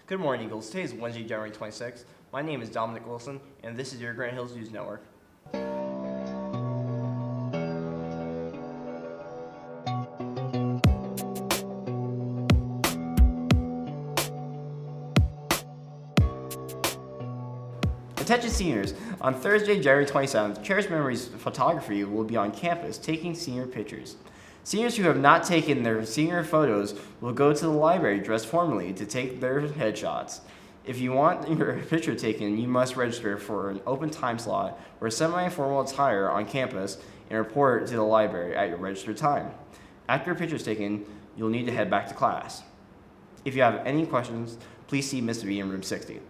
Good morning, Eagles. Today is Wednesday, January 26th. My name is Dominic Wilson, and this is your Granite Hills News Network. Attention seniors, on Thursday, January 27th, Cherished Memories Photography will be on campus taking senior pictures. Seniors who have not taken their senior photos will go to the library dressed formally to take their headshots. If you want your picture taken, you must register for an open time slot or semi-formal attire on campus and report to the library at your registered time. After your picture is taken, you'll need to head back to class. If you have any questions, please see Mr. B in room 60.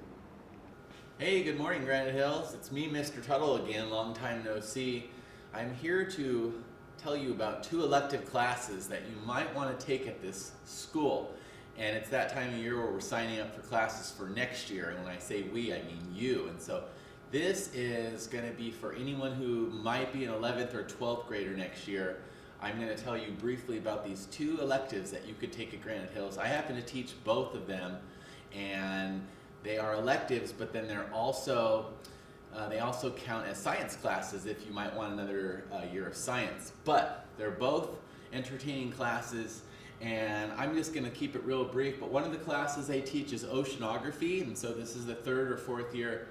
Hey, good morning, Granite Hills. It's me, Mr. Tuttle again, long time no see. I'm here to tell you about 2 elective classes that you might want to take at this school. And it's that time of year where we're signing up for classes for next year. And when I say we, I mean you. And so this is going to be for anyone who might be an 11th or 12th grader next year. I'm going to tell you briefly about these 2 electives that you could take at Granite Hills. I happen to teach both of them, and they are electives, but then they're also they also count as science classes if you might want another year of science. But they're both entertaining classes, and I'm just going to keep it real brief. But one of the classes I teach is oceanography, and so this is the 3rd or 4th year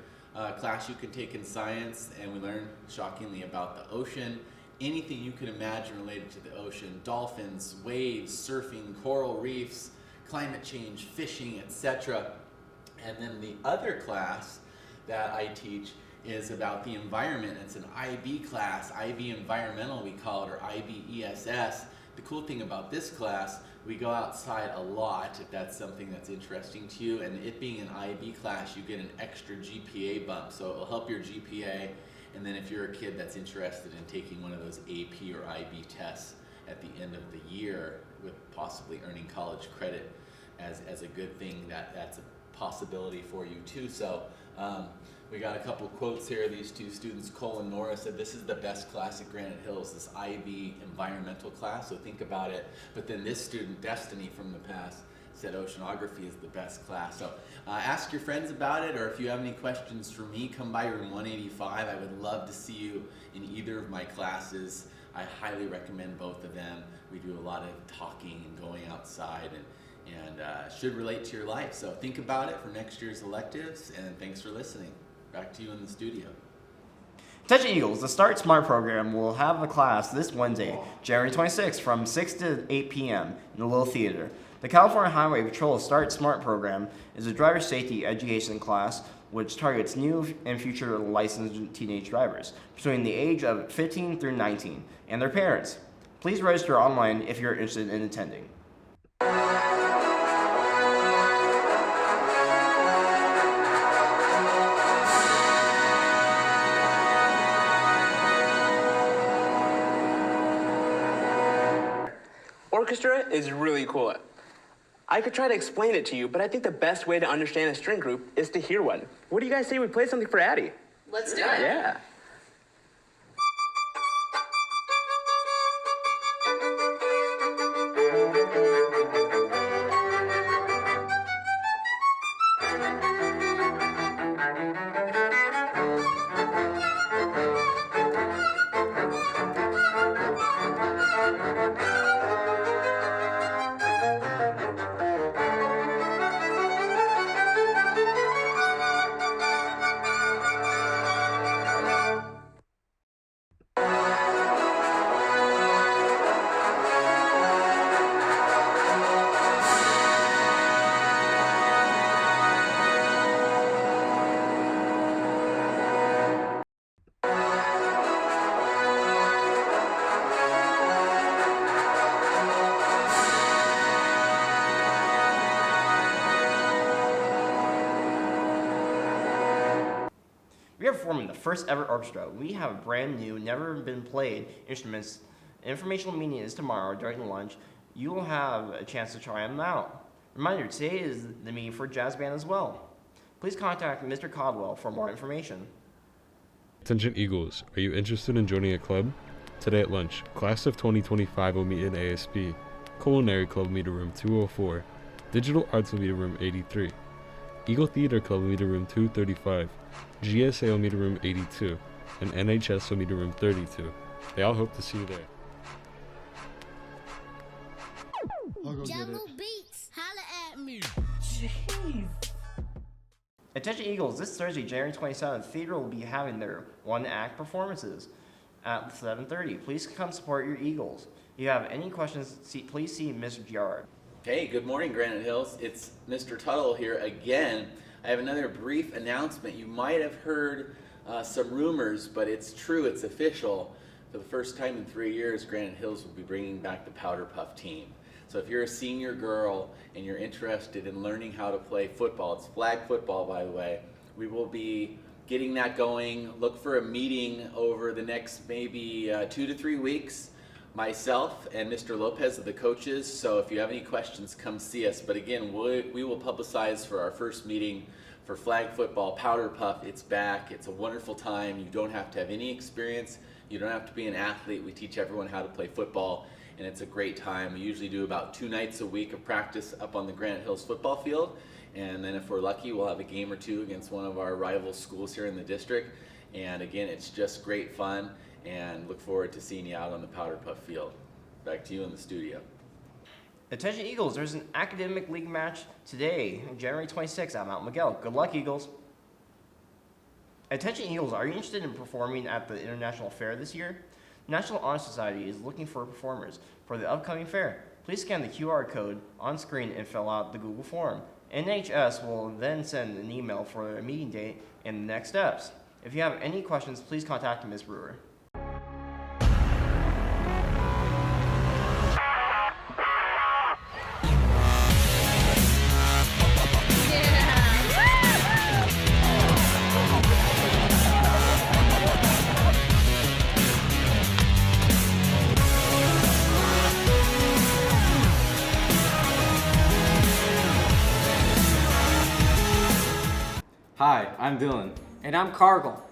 class you can take in science, and we learn shockingly about the ocean. Anything you can imagine related to the ocean: dolphins, waves, surfing, coral reefs, climate change, fishing, etc. And then the other class that I teach is about the environment. It's an IB class, IB Environmental we call it, or IB ESS. The cool thing about this class, we go outside a lot, if that's something that's interesting to you, and it being an IB class, you get an extra GPA bump, so it'll help your GPA. And then if you're a kid that's interested in taking one of those AP or IB tests at the end of the year, with possibly earning college credit as a good thing, that's a possibility for you too. So we got a couple quotes here. These 2 students, Cole and Nora, said this is the best class at Granite Hills, this IB environmental class, so think about it. But then this student, Destiny from the past, said oceanography is the best class. So ask your friends about it, or if you have any questions for me, come by room 185. I would love to see you in either of my classes. I highly recommend both of them. We do a lot of talking and going outside, and should relate to your life. So think about it for next year's electives, and thanks for listening. Back to you in the studio. Attention Eagles, the Start Smart program will have a class this Wednesday, January 26th from 6 to 8 p.m. in the Little Theater. The California Highway Patrol Start Smart program is a driver safety education class which targets new and future licensed teenage drivers between the age of 15 through 19 and their parents. Please register online if you're interested in attending. Orchestra is really cool. I could try to explain it to you, but I think the best way to understand a string group is to hear one. What do you guys say we play something for Addie? Let's do it. Yeah. We are performing the first ever orchestra. We have brand new, never been played instruments. Informational meeting is tomorrow during lunch. You will have a chance to try them out. Reminder, today is the meeting for jazz band as well. Please contact Mr. Caldwell for more information. Attention Eagles, are you interested in joining a club? Today at lunch, class of 2025 will meet in ASB. Culinary Club will meet in room 204. Digital Arts will meet in room 83. Eagle Theater Club will meet in room 235, GSA will meet in room 82, and NHS will meet in room 32. They all hope to see you there. I'll go get it. Jello Beats, holla at me. Jeez. Attention Eagles, this Thursday, January 27th, Theater will be having their one-act performances at 7:30. Please come support your Eagles. If you have any questions, please see Mr. Giard. Hey, good morning, Granite Hills. It's Mr. Tuttle here again. I have another brief announcement. You might have heard some rumors, but it's true, it's official. For the first time in 3 years, Granite Hills will be bringing back the Powder Puff team. So if you're a senior girl and you're interested in learning how to play football, it's flag football, by the way, we will be getting that going. Look for a meeting over the next maybe 2 to 3 weeks. Myself and Mr. Lopez are the coaches, so if you have any questions, come see us. But again, we will publicize for our first meeting for flag football, Powder Puff. It's back. It's a wonderful time. You don't have to have any experience. You don't have to be an athlete. We teach everyone how to play football, and it's a great time. We usually do about 2 nights a week of practice up on the Granite Hills football field, and then if we're lucky, we'll have a game or two against one of our rival schools here in the district. And again, it's just great fun, and look forward to seeing you out on the Powder Puff field. Back to you in the studio. Attention Eagles, there's an academic league match today, January 26th at Mount Miguel. Good luck, Eagles. Attention Eagles, are you interested in performing at the International Fair this year? National Honor Society is looking for performers for the upcoming fair. Please scan the QR code on screen and fill out the Google form. NHS will then send an email for a meeting date and the next steps. If you have any questions, please contact Ms. Brewer. Hi, I'm Dylan. And I'm Cargill.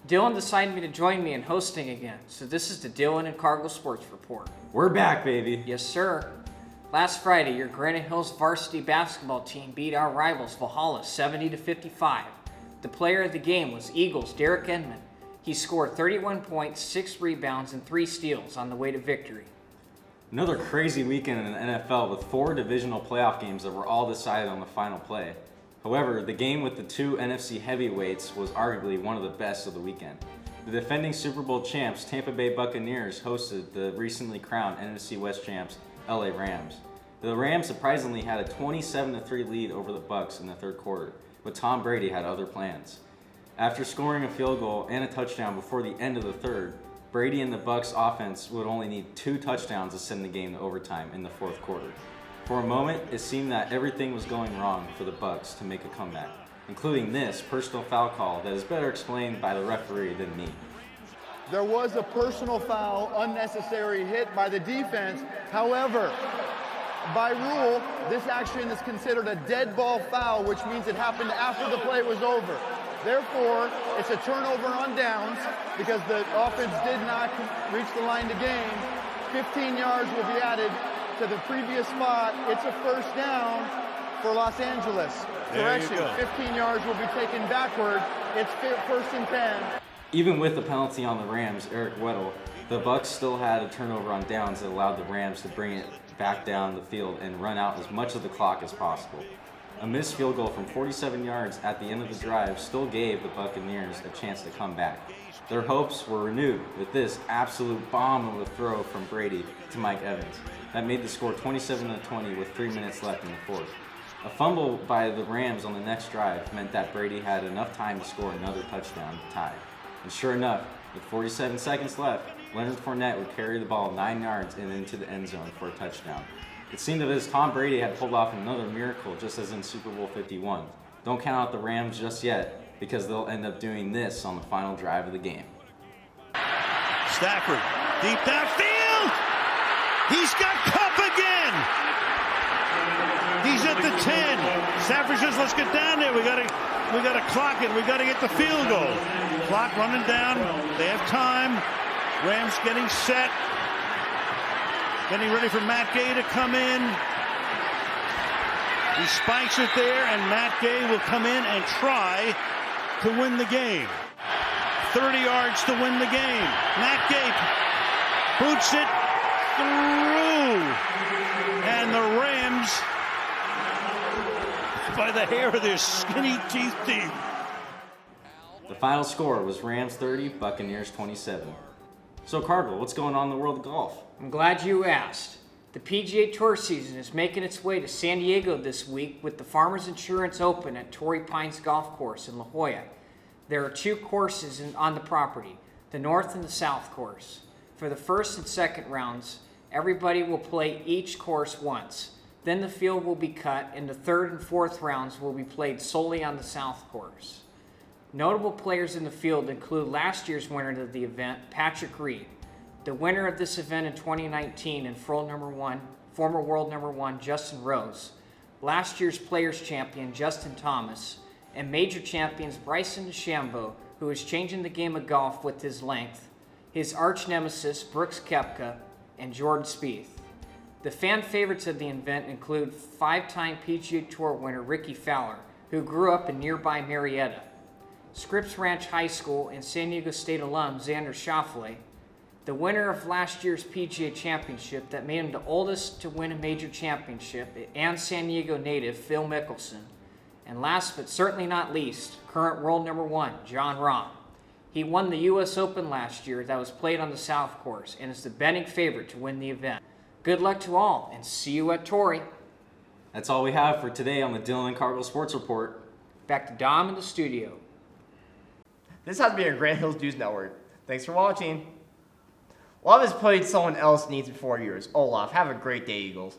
Dylan decided to join me in hosting again, so this is the Dylan and Cargill Sports Report. We're back, baby. Yes, sir. Last Friday, your Granite Hills varsity basketball team beat our rivals Valhalla 70-55. The player of the game was Eagles' Derek Edmond. He scored 31 points, 6 rebounds, and 3 steals on the way to victory. Another crazy weekend in the NFL with 4 divisional playoff games that were all decided on the final play. However, the game with the 2 NFC heavyweights was arguably one of the best of the weekend. The defending Super Bowl champs, Tampa Bay Buccaneers, hosted the recently crowned NFC West champs, LA Rams. The Rams surprisingly had a 27-3 lead over the Bucs in the third quarter, but Tom Brady had other plans. After scoring a field goal and a touchdown before the end of the third, Brady and the Bucs offense would only need 2 touchdowns to send the game to overtime in the fourth quarter. For a moment, it seemed that everything was going wrong for the Bucs to make a comeback, including this personal foul call that is better explained by the referee than me. There was a personal foul, unnecessary hit by the defense. However, by rule, this action is considered a dead ball foul, which means it happened after the play was over. Therefore, it's a turnover on downs because the offense did not reach the line to gain. 15 yards will be added to the previous spot. It's a first down for Los Angeles. Correction, 15 yards will be taken backward. It's first and 10. Even with the penalty on the Rams, Eric Weddle, the Bucs still had a turnover on downs that allowed the Rams to bring it back down the field and run out as much of the clock as possible. A missed field goal from 47 yards at the end of the drive still gave the Buccaneers a chance to come back. Their hopes were renewed with this absolute bomb of a throw from Brady to Mike Evans that made the score 27-20 with 3 minutes left in the fourth. A fumble by the Rams on the next drive meant that Brady had enough time to score another touchdown to tie. And sure enough, with 47 seconds left, Leonard Fournette would carry the ball 9 yards and into the end zone for a touchdown. It seemed as Tom Brady had pulled off another miracle just as in Super Bowl 51. Don't count out the Rams just yet, because they'll end up doing this on the final drive of the game. Stafford, deep downfield! He's got Cup again! He's at the 10. Stafford says, let's get down there. We gotta clock it. We gotta get the field goal. Clock running down. They have time. Rams getting set. Getting ready for Matt Gay to come in. He spikes it there, and Matt Gay will come in and try to win the game. 30 yards to win the game. Matt Gay boots it through. And the Rams, by the hair of their skinny teeth, The final score was Rams 30, Buccaneers 27. So Cardinal, what's going on in the world of golf? I'm glad you asked. The PGA Tour season is making its way to San Diego this week with the Farmers Insurance Open at Torrey Pines Golf Course in La Jolla. There are two courses on the property, the North and the South course. For the first and second rounds, everybody will play each course once. Then the field will be cut, and the third and fourth rounds will be played solely on the South course. Notable players in the field include last year's winner of the event, Patrick Reed, the winner of this event in 2019 and former world number one Justin Rose, last year's Players Champion Justin Thomas, and major champions Bryson DeChambeau, who is changing the game of golf with his length, his arch nemesis Brooks Koepka, and Jordan Spieth. The fan favorites of the event include five-time PGA Tour winner Ricky Fowler, who grew up in nearby Marietta, Scripps Ranch High School and San Diego State alum Xander Schauffele, the winner of last year's PGA Championship that made him the oldest to win a major championship, and San Diego native Phil Mickelson, and last but certainly not least, current world number one, Jon Rahm. He won the U.S. Open last year that was played on the South Course and is the betting favorite to win the event. Good luck to all, and see you at Torrey. That's all we have for today on the Dylan and Cardinal Sports Report. Back to Dom in the studio. This has been your Granite Hills News Network. Thanks for watching. Love has played someone else needs in 4 years. Olaf, have a great day, Eagles.